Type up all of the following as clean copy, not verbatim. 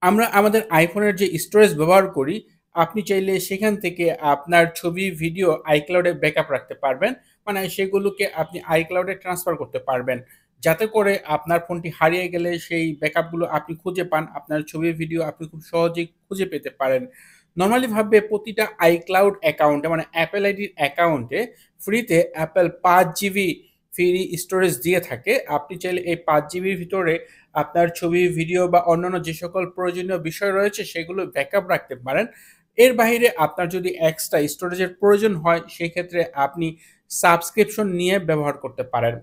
আমরা আমাদের iPhone-এর যে স্টোরেজ ব্যবহার করি, আপনি চাইলে সেখান থেকে আপনার ছবি, ভিডিও iCloud-এ ব্যাকআপ রাখতে পারবেন। মানে সেগুলোকে আপনি iCloud-এ ট্রান্সফার করতে পারবেন। যাতে করে আপনার ফোনটি হারিয়ে গেলে সেই ব্যাকআপগুলো আপনি খুঁজে পান। আপনার ছবি, ভিডিও আপনি খুব সহজেই খুঁজে পেতে পারেন। নরমালি ভাবে প্রতিটা iCloud অ্যাকাউন্টে মানে Apple আইডির অ্যাকাউন্টে ফ্রিতে Apple ৫ জিবি ফ্রি স্টোরেজ দিয়ে থাকে। আপনি চাইলে এই ৫ জিবির ভিতরে আপনার ছবি, ভিডিও বা অন্যান্য যে সকল প্রয়োজনীয় বিষয় রয়েছে সেগুলো ব্যাকআপ রাখতে পারেন। এর বাহিরে আপনার যদি এক্সট্রা স্টোরেজের প্রয়োজন হয় সেক্ষেত্রে আপনি সাবস্ক্রিপশন নিয়ে ব্যবহার করতে পারেন।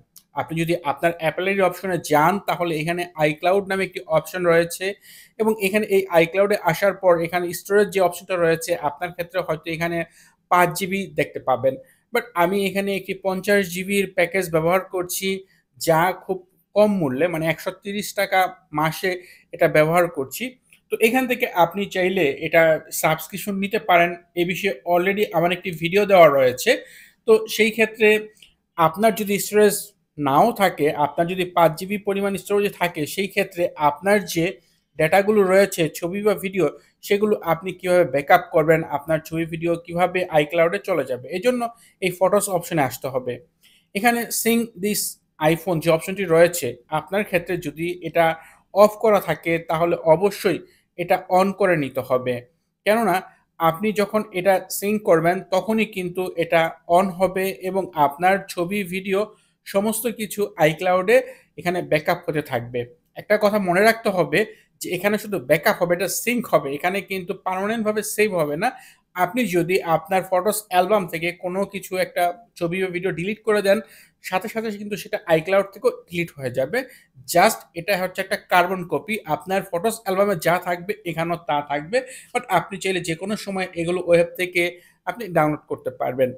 আপনি যদি আপনার Apple এর অপশনে যান তাহলে এখানে iCloud নামে একটি অপশন রয়েছে এবং এখানে এই iCloud এ আসার পর এখানে স্টোরেজ যে অপশনটা রয়েছে আপনার ক্ষেত্রে হয়তো এখানে ৫ জিবি দেখতে পাবেন। বাট আমি এখানে একটি ৫০ জিবির প্যাকেজ ব্যবহার করছি যা খুব কম মূল্যে মানে ৳১৩০ মাসে এটা ব্যবহার করছি। তো এখান থেকে আপনি চাইলে এটা সাবস্ক্রিপশন নিতে পারেন। এ বিষয়ে অলরেডি আমার একটি ভিডিও দেওয়া রয়েছে। তো সেই ক্ষেত্রে আপনার যদি স্টোরেজ নাও থাকে, আপনার যদি ৫ জিবি পরিমাণ স্টোরেজ থাকে, সেই ক্ষেত্রে আপনার যে ডেটাগুলো রয়েছে ছবি বা ভিডিও সেগুলো আপনি কিভাবে ব্যাকআপ করবেন, আপনার ছবি ভিডিও কিভাবে iCloud এ চলে যাবে। এজন্য এই ফটোস অপশনে আসতে হবে। এখানে সিঙ্ক দিস iPhone যে অপশনটি রয়েছে, আপনার ক্ষেত্রে যদি এটা অফ করা থাকে তাহলে অবশ্যই এটা অন করে নিতে হবে। কেননা আপনি যখন এটা সিঙ্ক করবেন তখনই কিন্তু এটা অন হবে এবং আপনার ছবি, ভিডিও সমস্ত কিছু iCloud এ এখানে ব্যাকআপ হতে থাকবে। একটা কথা মনে রাখতে হবে যে এখানে শুধু ব্যাকআপ হবে, এটা সিঙ্ক হবে। এখানে কিন্তু পার্মানেন্ট ভাবে সেভ হবে না। আপনি যদি আপনার ফটোস অ্যালবাম থেকে কোনো কিছু একটা ছবি বা ভিডিও ডিলিট করে দেন, সাথে কিন্তু সেটা iCloud থেকেও ডিলিট হয়ে যাবে। জাস্ট এটা হচ্ছে একটা কার্বন কপি। আপনার ফটোস অ্যালবামে যা থাকবে এখানেও তা থাকবে। বাট আপনি চাইলে যেকোনো সময় এগুলো ওয়েব থেকে আপনি ডাউনলোড করতে পারবেন।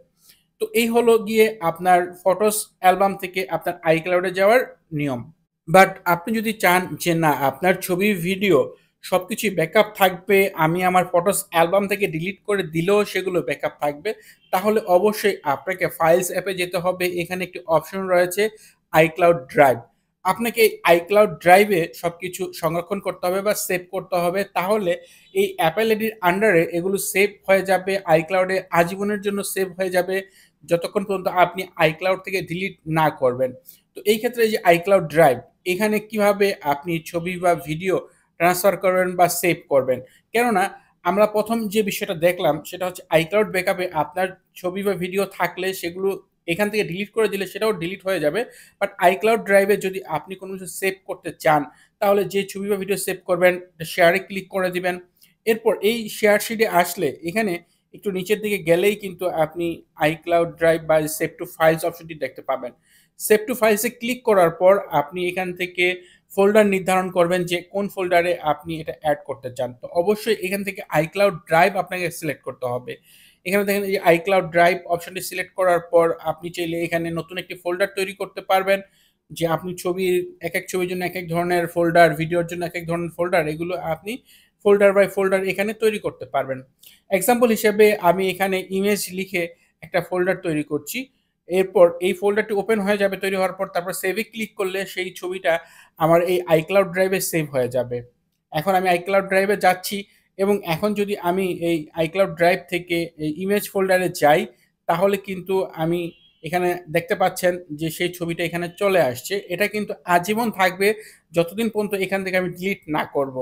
তো এই হলো গিয়ে আপনার ফটোস অ্যালবাম থেকে আপনার iCloud এ যাওয়ার নিয়ম। বাট আপনি যদি চান যে না আপনার ছবি, ভিডিও সবকিছুই ব্যাকআপ থাকবে, আমি আমার ফটোস অ্যালবাম থেকে ডিলিট করে দিলেও সেগুলো ব্যাকআপ থাকবে, তাহলে অবশ্যই আপনাকে ফাইলস অ্যাপে যেতে হবে। এখানে একটি অপশন রয়েছে iCloud ড্রাইভ। আপনাকে এই iCloud ড্রাইভে সবকিছু সংরক্ষণ করতে হবে বা সেভ করতে হবে। তাহলে এই Apple আইডির আন্ডারে এগুলো সেভ হয়ে যাবে। iCloud এ আজীবনের জন্য সেভ হয়ে যাবে যতক্ষণ পর্যন্ত আপনি iCloud থেকে ডিলিট না করবেন। তো এই ক্ষেত্রে এই যে iCloud ড্রাইভ এখানে কিভাবে আপনি ছবি বা ভিডিও ট্রান্সফার করবেন বা সেভ করবেন। কেননা আমরা ১ম যে বিষয়টা দেখলাম সেটা হচ্ছে iCloud ব্যাকআপে আপনার ছবি বা ভিডিও থাকলে সেগুলো এখান থেকে ডিলিট করে দিলে সেটাও ডিলিট হয়ে যাবে। বাট iCloud ড্রাইভে যদি আপনি কোনো কিছু সেভ করতে চান, তাহলে যে ছবি বা ভিডিও সেভ করবেন শেয়ারে ক্লিক করে দিবেন। এরপর এই শেয়ার শিটে আসলে এখানে একটু নিচের দিকে গেলেই কিন্তু আপনি iCloud ড্রাইভ বা সেভ টু ফাইলস অপশনটি দেখতে পাবেন। সেভ টু ফাইলস এ ক্লিক করার পর আপনি এখান থেকে ফোল্ডার নির্ধারণ করবেন যে কোন ফোল্ডারে আপনি এটা এড করতে চান। তো অবশ্যই এখান থেকে iCloud ড্রাইভ আপনাকে সিলেক্ট করতে হবে। এখানে দেখেন এই যে iCloud ড্রাইভ অপশনটি সিলেক্ট করার পর আপনি চাইলে এখানে নতুন একটি ফোল্ডার তৈরি করতে পারবেন। যে আপনি ছবির একেক ছবির জন্য একেক ধরনের ফোল্ডার, ভিডিওর জন্য একেক ধরনের ফোল্ডার এগুলো আপনি ফোল্ডার বাই ফোল্ডার এখানে তৈরি করতে পারবেন। এক্সাম্পল হিসেবে আমি এখানে ইমেজ লিখে একটা ফোল্ডার তৈরি করছি। এরপর এই ফোল্ডারটি ওপেন হয়ে যাবে তৈরি হওয়ার পর তারপর সেভ এ ক্লিক করলে সেই ছবিটা আমার এই iCloud ড্রাইভে সেভ হয়ে যাবে। এখন আমি iCloud ড্রাইভে যাচ্ছি এবং এখন যদি আমি এই iCloud ড্রাইভ থেকে এই ইমেজ ফোল্ডারে যাই তাহলে কিন্তু আমি এখানে দেখতে পাচ্ছেন যে সেই ছবিটা এখানে চলে আসছে। এটা কিন্তু আজীবন থাকবে যতদিন পর্যন্ত এখান থেকে আমি ডিলিট না করব।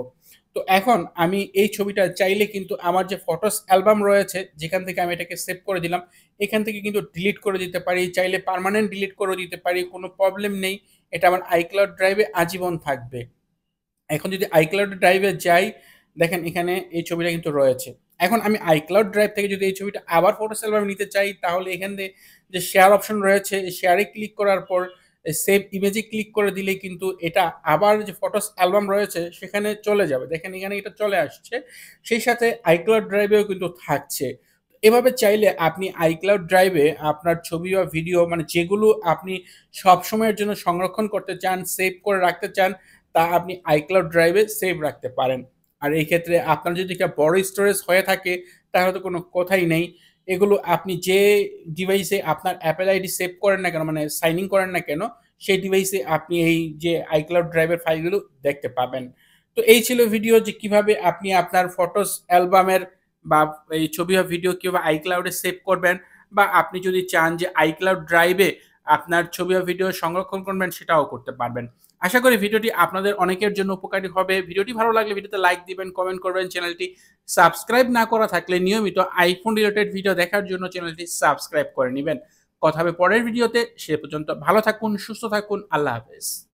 তো এখন আমি এই ছবিটা চাইলে কিন্তু আমার যে ফটোস অ্যালবাম রয়েছে যেখান থেকে আমি এটাকে সেভ করে দিলাম এখান থেকে কিন্তু ডিলিট করে দিতে পারি, চাইলে পার্মানেন্ট ডিলিট করে দিতে পারি, কোনো প্রবলেম নেই। এটা আমার iCloud ড্রাইভে আজীবন থাকবে। এখন যদি iCloud ড্রাইভে যাই, দেখেন এখানে এই ছবিটা কিন্তু রয়েছে। এখন আমি iCloud ড্রাইভ থেকে যদি এই ছবিটা আবার ফটোস অ্যালবামে নিতে চাই, তাহলে এখান দিয়ে যে শেয়ার অপশন রয়েছে, এই শেয়ারে ক্লিক করার পর সেভ ইমেজে ক্লিক করে দিলেই কিন্তু এটা আবার যে ফটোস অ্যালবাম রয়েছে সেখানে চলে যাবে। দেখেন এখানে এটা চলে আসছে। সেই সাথে iCloud ড্রাইভেও কিন্তু থাকছে। এভাবে চাইলে আপনি iCloud ড্রাইভে আপনার ছবি বা ভিডিও মানে যেগুলো আপনি সবসময়ের জন্য সংরক্ষণ করতে চান, সেভ করে রাখতে চান তা আপনি iCloud ড্রাইভে সেভ রাখতে পারেন। আর এই ক্ষেত্রে আপনার যদি একটা বড় স্টোরেজ হয়ে থাকে তাহলে তো কোনো কথাই নেই। এগুলো আপনি যে ডিভাইসে আপনার Apple আইডি সেভ করেন না কেন মানে সাইন ইন করেন না কেন, সেই ডিভাইসে আপনি এই যে iCloud ড্রাইভের ফাইলগুলো দেখতে পাবেন। তো এই ছিল ভিডিও যে কিভাবে আপনি আপনার ফটোস অ্যালবামের বা এই ছবি বা ভিডিও কিভাবে iCloud এ সেভ করবেন, বা আপনি যদি চান যে iCloud ড্রাইভে আপনার ছবি বা ভিডিও সংরক্ষণ করবেন সেটাও করতে পারবেন। আশা করি ভিডিওটি আপনাদের অনেকের জন্য উপকারী হবে। ভিডিওটি ভালো লাগলে ভিডিওতে লাইক দিবেন, কমেন্ট করবেন। চ্যানেলটি সাবস্ক্রাইব না করা থাকলে নিয়মিত আইফোন রিলেটেড ভিডিও দেখার জন্য চ্যানেলটি সাবস্ক্রাইব করে নিবেন। কথা হবে পরের ভিডিওতে। সে পর্যন্ত ভালো থাকুন, সুস্থ থাকুন। আল্লাহ হাফেজ।